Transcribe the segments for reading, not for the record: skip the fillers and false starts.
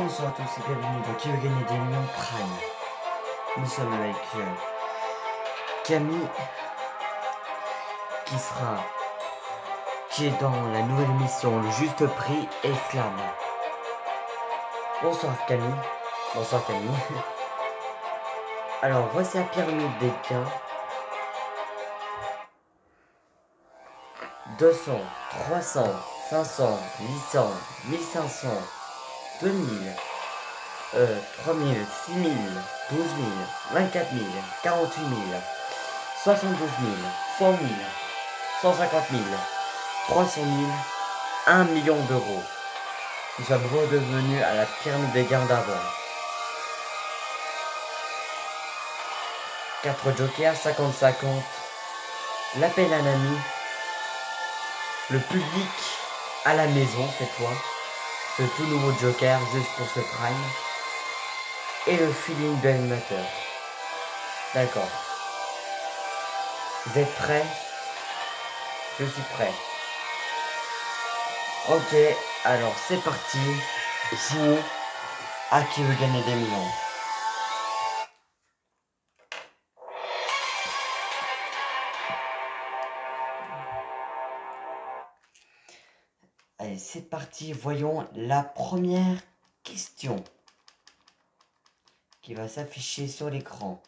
Bonsoir à tous et bienvenue dans Qui veut gagner des millions Prime. Nous sommes avec Camille qui est dans la nouvelle émission Le Juste Prix et Slam. Bonsoir Camille. Bonsoir Camille. Alors voici la pyramide des gains. 200, 300, 500, 800, 1500, 2000, 3000, 6000, 12 000, 24 000, 48 000, 72 000, 100 000, 150 000, 300 000, 1 million d'euros. Nous sommes redevenus à la pyramide des gains d'avant. 4 jokers, 50-50. L'appel à un ami. Le public à la maison cette fois. Ce tout nouveau joker juste pour ce prime. Et le feeling de l'animateur. D'accord. Vous êtes prêts? Je suis prêt. Ok, alors c'est parti. Jouons à Qui veut gagner des millions. Allez, c'est parti. Voyons la première question qui va s'afficher sur l'écran.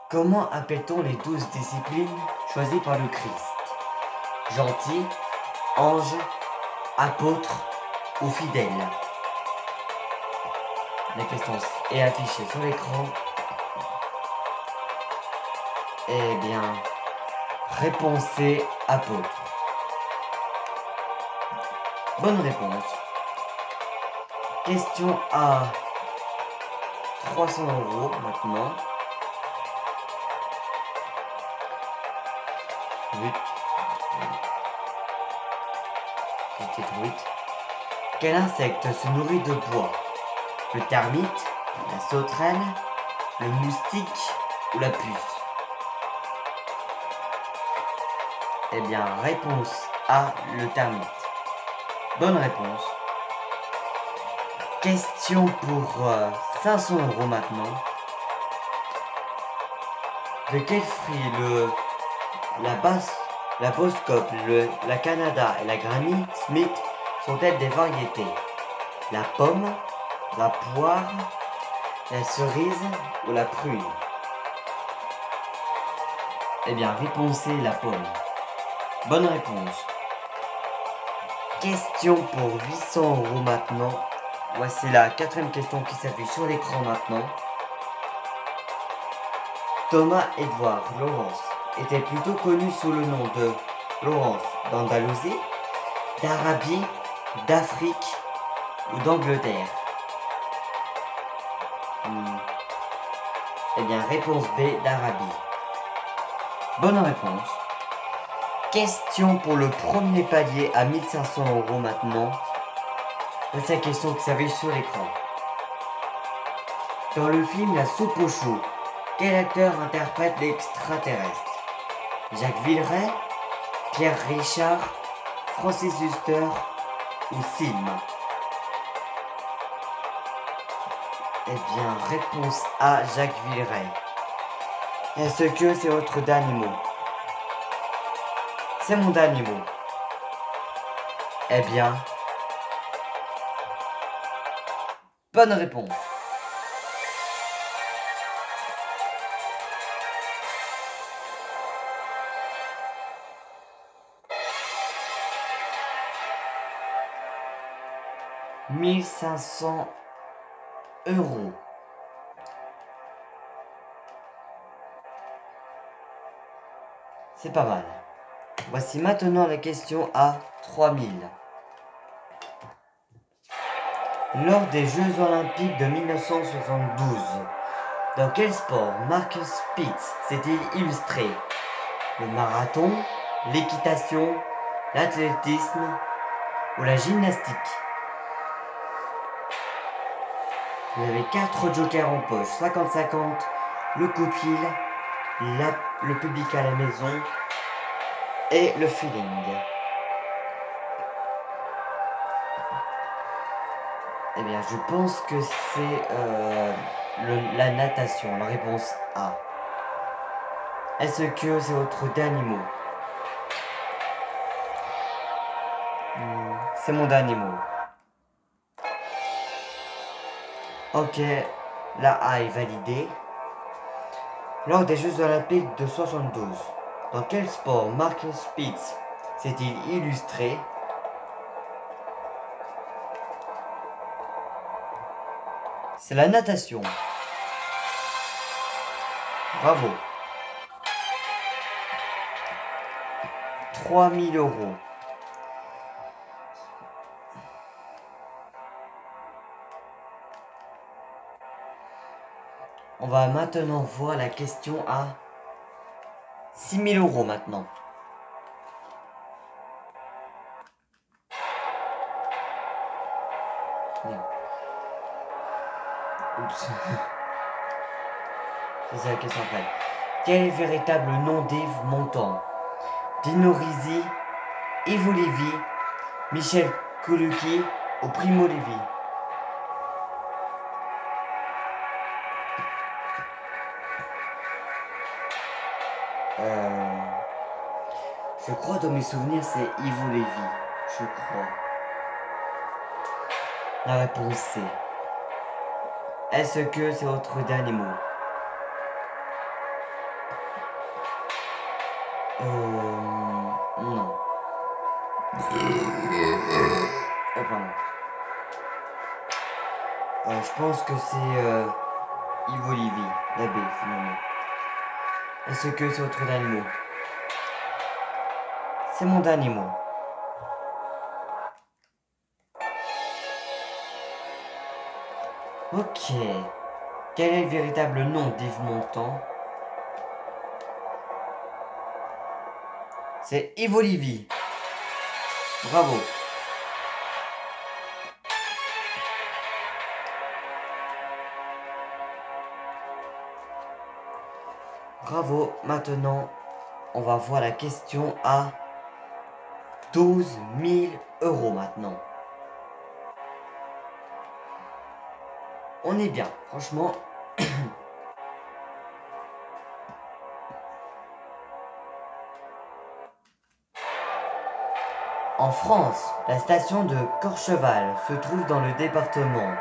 Comment appelle-t-on les 12 disciplines choisies par le Christ? Gentil, ange, apôtre ou fidèle? La question est affichée sur l'écran. Eh bien, réponse C, apôtre. Bonne réponse. Question à 300 € maintenant. 8. Quel insecte se nourrit de bois? Le termite, la sauterelle, le moustique ou la puce? Eh bien, réponse A, le termite. Bonne réponse. Question pour 500 € maintenant. De quel fruit la Boscop, la Canada et la Granny Smith sont-elles des variétés? La pomme, la poire, la cerise ou la prune? Eh bien, réponse C, la pomme. Bonne réponse. Question pour 800 € maintenant. Voici la quatrième question qui s'affiche sur l'écran maintenant. Thomas Edward Lawrence était plutôt connu sous le nom de Lawrence d'Andalousie, d'Arabie, d'Afrique ou d'Angleterre? Eh bien, réponse B, d'Arabie. Bonne réponse. Question pour le premier palier à 1500 € maintenant. Voici la question qui s'affiche sur l'écran. Dans le film La soupe aux choux, quel acteur interprète l'extraterrestre? Jacques Villeray, Pierre Richard, Francis Huster ou Sim? Eh bien, réponse A, Jacques Villeray. Est-ce que c'est votre dernier mot? C'est mon dernier mot. Eh bien, bonne réponse. « 1500 €. C'est pas mal. Voici maintenant la question à 3000. Lors des Jeux Olympiques de 1972, dans quel sport Marcus Spitz s'est-il illustré? Le marathon, l'équitation, l'athlétisme ou la gymnastique? Vous avez 4 jokers en poche, 50-50, le coup de fil, le public à la maison et le feeling. Eh bien, je pense que c'est la natation, la réponse A. Est-ce que c'est votre dernier mot? C'est mon dernier mot. Ok, la A est validée. Lors des Jeux Olympiques de 72, dans quel sport Mark Spitz s'est-il illustré? C'est la natation. Bravo. 3000 euros. On va maintenant voir la question à 6000 euros maintenant. Oups. C'est la question après. Quel est le véritable nom d'Yves Montand? Dino Risi, Yves Lévy, Michel Colucci ou Primo Levi? Je crois dans mes souvenirs c'est Yves Lévy. Je crois. La réponse c'est. Est-ce que c'est votre dernier mot? Non. Oh, pardon. Je pense que c'est Yves Lévy, la B finalement. Est-ce que c'est votre dernier mot? C'est mon dernier mot. Ok. Quel est le véritable nom d'Yves Montand? C'est Yves Lévy. Bravo. Bravo. Maintenant, on va voir la question à 12 000 euros maintenant. On est bien, franchement. En France, la station de Courchevel se trouve dans le département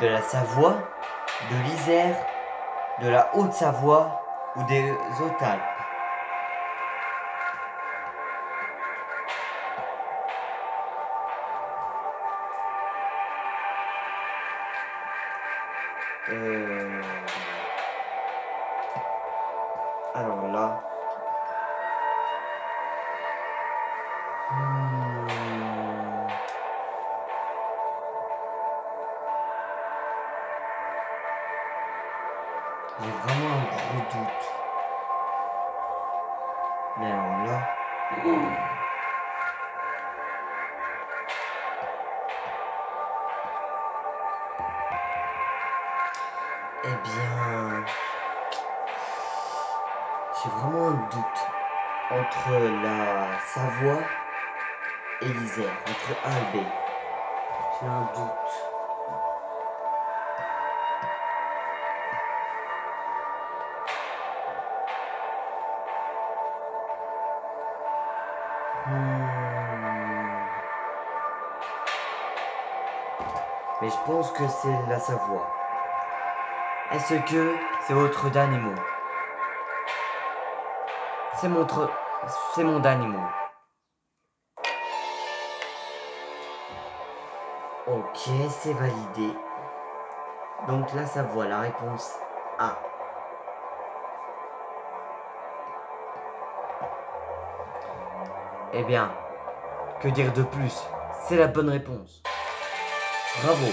de la Savoie, de l'Isère, de la Haute-Savoie ou des Hautes-Alpes. Alors là... J'ai vraiment un gros doute. Mais alors là... Eh bien... J'ai vraiment un doute entre la Savoie et l'Isère, entre A et B. J'ai un doute. Mais je pense que c'est la Savoie. Est-ce que c'est votre dernier mot? C'est mon dernier mot. Ok, c'est validé. Donc la Savoie, la réponse A. Eh bien, que dire de plus? C'est la bonne réponse. Bravo.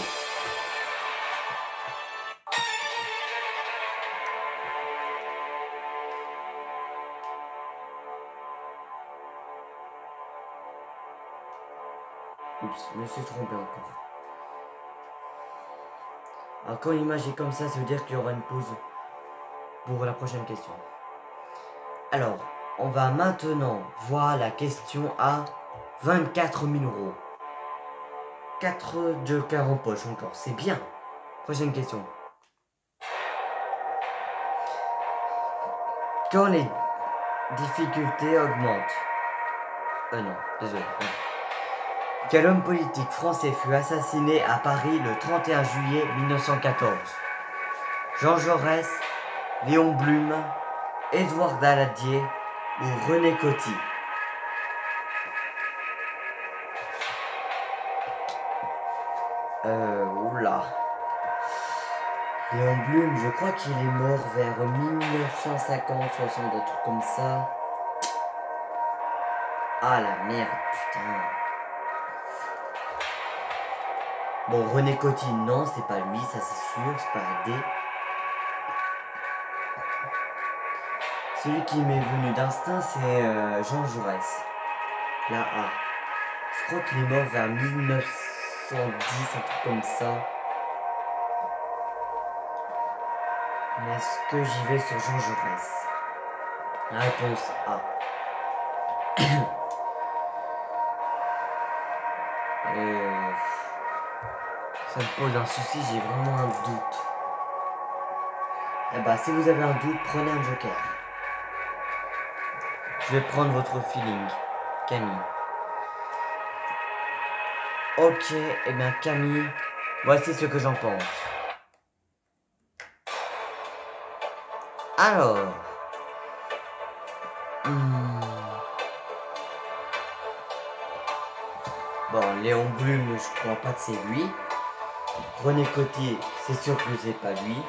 Oups, je me suis trompé encore. Alors quand l'image est comme ça veut dire qu'il y aura une pause pour la prochaine question. Alors, on va maintenant voir la question à 24 000 euros. 4 jokers en poche encore, c'est bien. Prochaine question. Quand les difficultés augmentent. Non, désolé. Non. Quel homme politique français fut assassiné à Paris le 31 juillet 1914? Jean Jaurès, Léon Blum, Édouard Daladier ou René Coty? Oula. Léon Blum, je crois qu'il est mort vers 1950, 60, des trucs comme ça. Ah la merde, putain. Bon, René Coty, non, c'est pas lui, ça c'est sûr, c'est pas D. Celui qui m'est venu d'instinct, c'est Jean Jaurès. La A. Je crois qu'il est mort vers 1910, un truc comme ça. Mais est-ce que j'y vais sur Jean Jaurès? La réponse A. Ça me pose un souci, j'ai vraiment un doute. Eh bah, si vous avez un doute, prenez un joker. Je vais prendre votre feeling, Camille. Ok, eh bien Camille, voici ce que j'en pense. Alors... Bon, Léon Blum, je crois pas que c'est lui. René Coty, c'est sûr que c'est pas lui.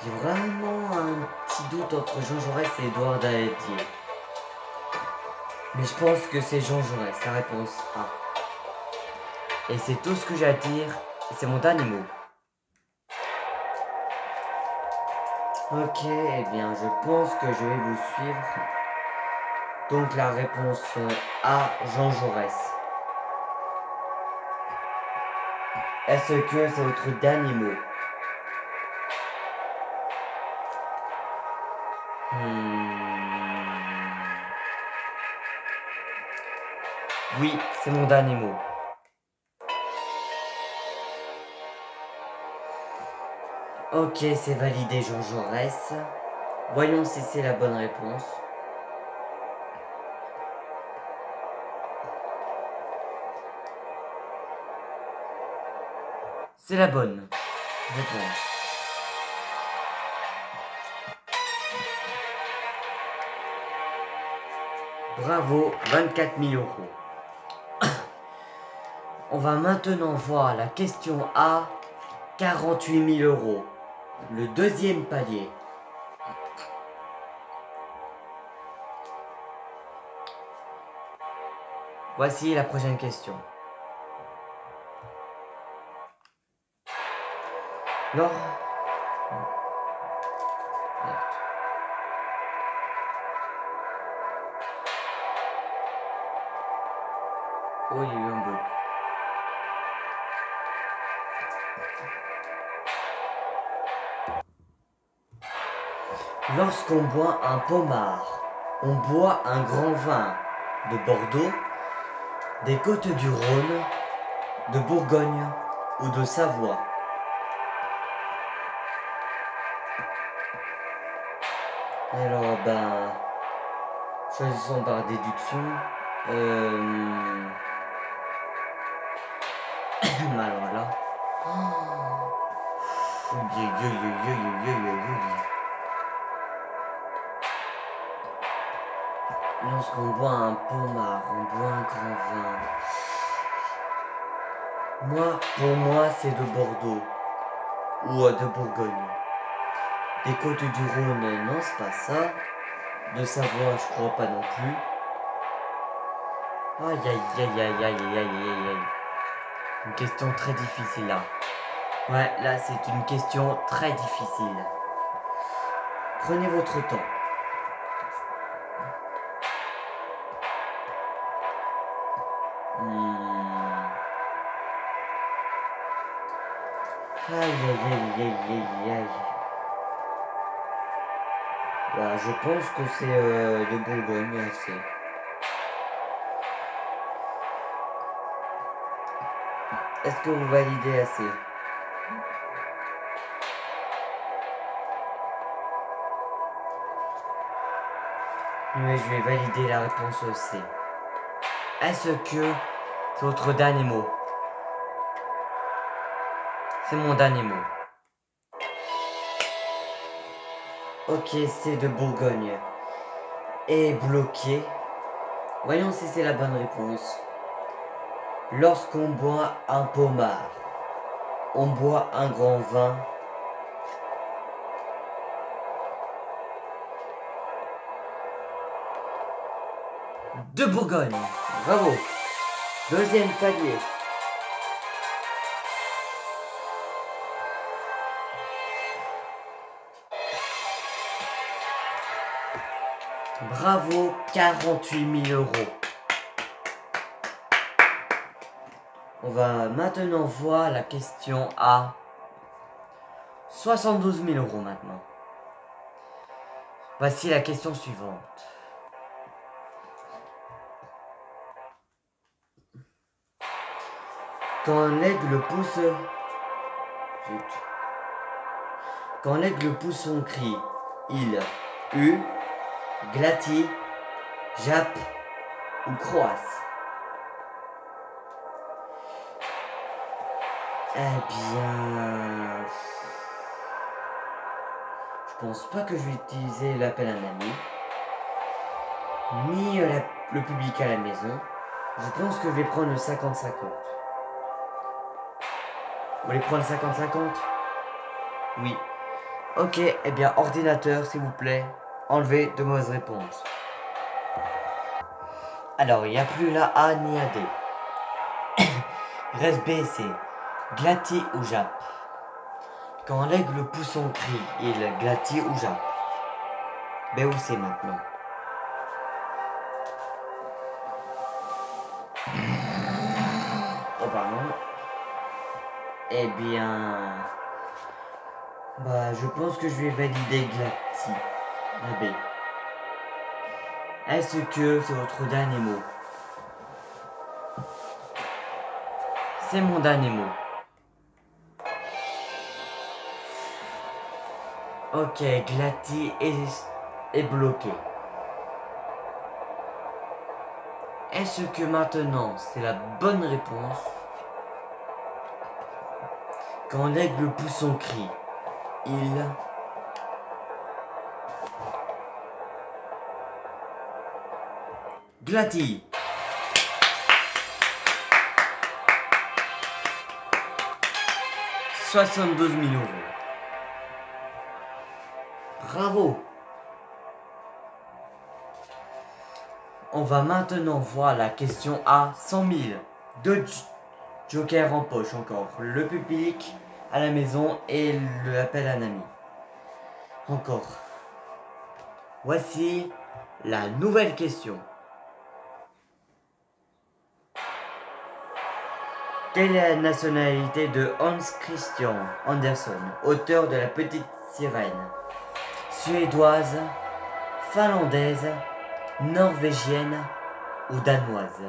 J'ai vraiment un petit doute entre Jean Jaurès et Édouard Daladier. Mais je pense que c'est Jean Jaurès, la réponse A. Et c'est tout ce que j'ai à dire, et c'est mon dernier mot. Ok, eh bien je pense que je vais vous suivre. Donc la réponse A, Jean Jaurès. Est-ce que c'est votre dernier mot? Oui, c'est mon dernier mot. Ok, c'est validé Jean Jaurès. Voyons si c'est la bonne réponse. C'est la bonne réponse. Bravo, 24 000 €. On va maintenant voir la question A, 48 000 €. Le deuxième palier. Voici la prochaine question. Lors... Oh, il y a eu un bug. Lorsqu'on boit un pommard, on boit un grand vin de Bordeaux, des côtes du Rhône, de Bourgogne ou de Savoie. Alors, ben, choisissons par déduction. Alors là. Lorsqu'on boit un pommard, on boit un grand vin. Pour moi, c'est de Bordeaux ou de Bourgogne. Des côtes du Rhône, non, c'est pas ça. De Savoie, je crois pas non plus. Aïe aïe aïe aïe aïe aïe aïe aïe. Une question très difficile là. Ouais, là c'est une question très difficile. Prenez votre temps. Aïe aïe aïe aïe aïe aïe. Bah, je pense que c'est de Bourgogne, c'est. Est-ce que vous validez assez? Mais je vais valider la réponse C. Est-ce que c'est votre dernier mot? C'est mon dernier mot. Ok, c'est de Bourgogne. Et bloqué. Voyons si c'est la bonne réponse. Lorsqu'on boit un pommard, on boit un grand vin. De Bourgogne. Bravo. Deuxième palier. Bravo, 48 000 euros. On va maintenant voir la question à 72 000 euros maintenant. Voici la question suivante. Quand l'aigle pousse... Quand l'aigle pousse son cri, il glatit, jappe ou croasse. Eh bien... Je pense pas que je vais utiliser l'appel à un ami. Ni le public à la maison. Je pense que je vais prendre le 50-50. Vous voulez prendre le 50-50? Oui. Ok, eh bien, ordinateur, s'il vous plaît, enlevez de mauvaises réponses. Alors, il n'y a plus la A ni la D. Il reste B et C. Glatis ou jappe. Quand l'aigle pousse son cri, il glatit ou jappe. B ou C maintenant. Oh pardon. Eh bien... Bah, je pense que je vais valider glatis. La B. Est-ce que c'est votre dernier mot? C'est mon dernier mot. Ok, glatis est bloqué. Est-ce que maintenant c'est la bonne réponse? Quand l'aigle pousse son cri, il... glatit. « 72 000 euros. Bravo. On va maintenant voir la question à 100 000. Deux jokers en poche encore. Le public à la maison et l'appel à un ami. Encore. Voici la nouvelle question. Quelle est la nationalité de Hans Christian Andersen, auteur de La Petite Sirène? Suédoise, finlandaise, norvégienne ou danoise?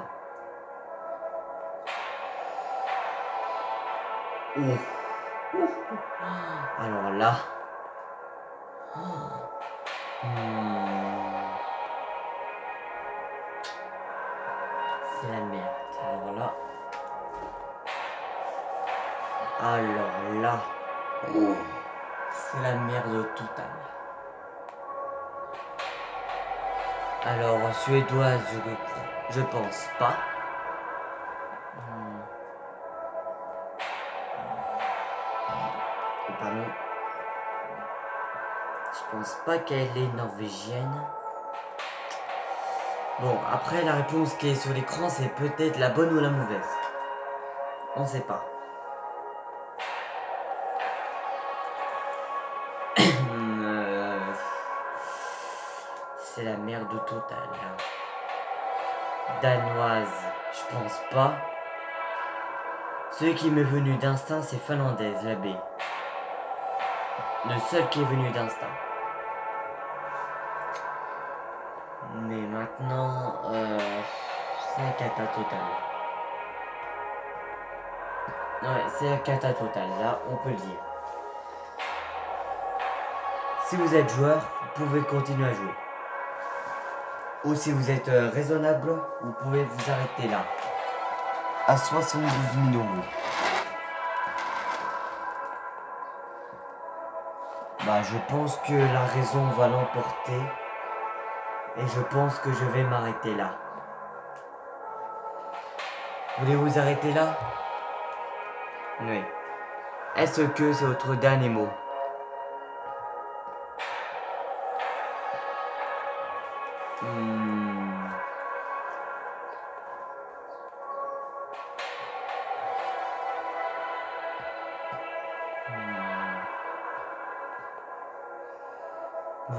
Alors là... C'est la merde. Alors là... C'est la merde totale. Alors, suédoise, je pense pas. Pardon. Je pense pas qu'elle est norvégienne. Bon, après la réponse qui est sur l'écran, c'est peut-être la bonne ou la mauvaise. On sait pas. C'est la merde totale. Danoise, je pense pas. Ce qui m'est venu d'instinct, c'est finlandaise, la B. Le seul qui est venu d'instinct. Mais maintenant, c'est la cata totale. Ouais, c'est la cata totale, là, on peut le dire. Si vous êtes joueur, vous pouvez continuer à jouer. Ou si vous êtes raisonnable, vous pouvez vous arrêter là. À 72 000 euros. Bah, je pense que la raison va l'emporter. Et je pense que je vais m'arrêter là. Voulez-vous arrêter là? Oui. Est-ce que c'est votre dernier mot? Hmm.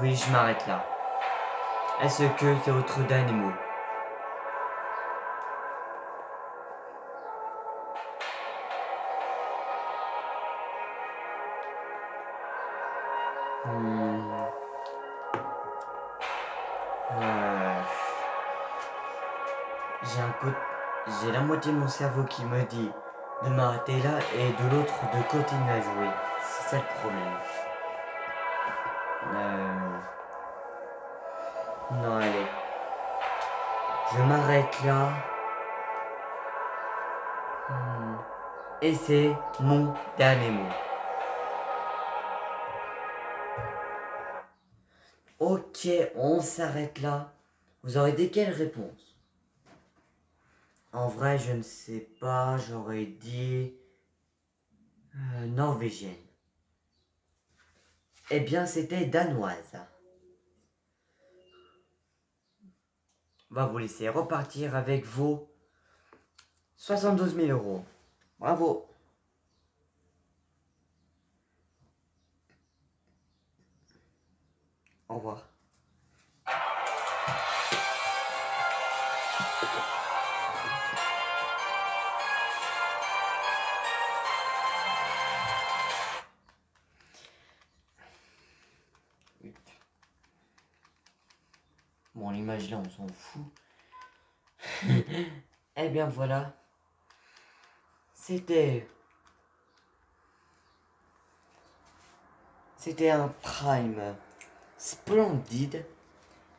Oui, je m'arrête là. Est-ce que c'est votre dernier mot? Hmm. Euh, J'ai la moitié de mon cerveau qui me dit de m'arrêter là et de l'autre de continuer à jouer. C'est ça le problème. Non, allez. Je m'arrête là. Et c'est mon dernier mot. Ok, on s'arrête là. Vous aurez dit quelle réponse? En vrai, je ne sais pas. J'aurais dit norvégienne. Eh bien, c'était danoise. On va vous laisser repartir avec vos 72 000 euros. Bravo. Au revoir. Bon, l'image là, on s'en fout. Eh bien, voilà. C'était un prime splendide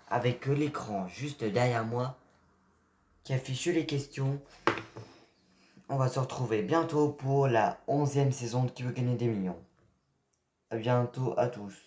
avec l'écran juste derrière moi qui affiche les questions. On va se retrouver bientôt pour la 11e saison de Qui veut gagner des millions. A bientôt à tous.